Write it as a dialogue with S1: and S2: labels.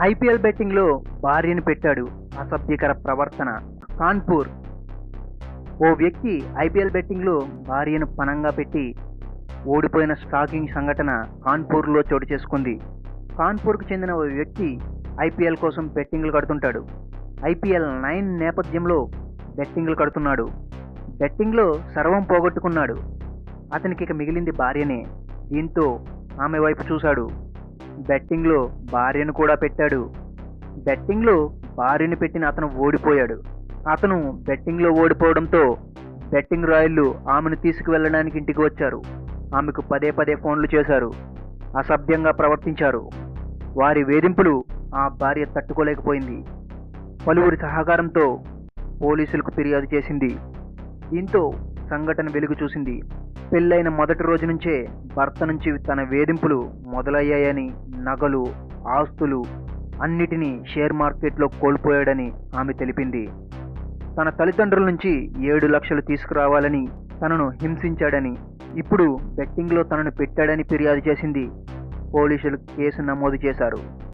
S1: IPL బెట్టింగ్లో భార్యను పెట్టాడు. అసభ్యకర ప్రవర్తన. కాన్పూర్. ఓ వ్యక్తి ఐపీఎల్ బెట్టింగ్లో భార్యను పణంగా పెట్టి ఓడిపోయిన షాకింగ్ సంఘటన కాన్పూర్లో చోటు చేసుకుంది. కాన్పూర్కు చెందిన ఓ వ్యక్తి ఐపీఎల్ కోసం బెట్టింగ్లు కడుతుంటాడు. ఐపీఎల్ 9 నేపథ్యంలో బెట్టింగ్లు కడుతున్నాడు. బెట్టింగ్లో సర్వం పోగొట్టుకున్నాడు. అతనికి ఇక మిగిలింది భార్యనే. దీంతో ఆమె వైపు చూశాడు. బెట్టింగ్లో భార్యను కూడా పెట్టాడు. బెట్టింగ్లో భార్యను పెట్టిన అతను ఓడిపోయాడు. అతను బెట్టింగ్లో ఓడిపోవడంతో బెట్టింగ్ రాయుళ్ళు ఆమెను తీసుకువెళ్ళడానికి ఇంటికి వచ్చారు. ఆమెకు పదే పదే ఫోన్లు చేశారు. అసభ్యంగా ప్రవర్తించారు. వారి వేధింపులు ఆ భార్య తట్టుకోలేకపోయింది. పలువురి సహకారంతో పోలీసులకు ఫిర్యాదు చేసింది. దీంతో సంఘటన వెలుగు చూసింది. పెళ్ళైన మొదటి రోజు నుంచే భర్త నుంచి తన వేధింపులు మొదలయ్యాయని, నగలు, ఆస్తులు అన్నిటినీ షేర్ మార్కెట్లో కోల్పోయాడని ఆమె తెలిపింది. తన తల్లిదండ్రుల నుంచి 7 లక్షలు తీసుకురావాలని, తనను హింసించాడని, ఇప్పుడు బెట్టింగ్లో తనను పెట్టాడని ఫిర్యాదు చేసింది. పోలీసులు కేసు నమోదు చేశారు.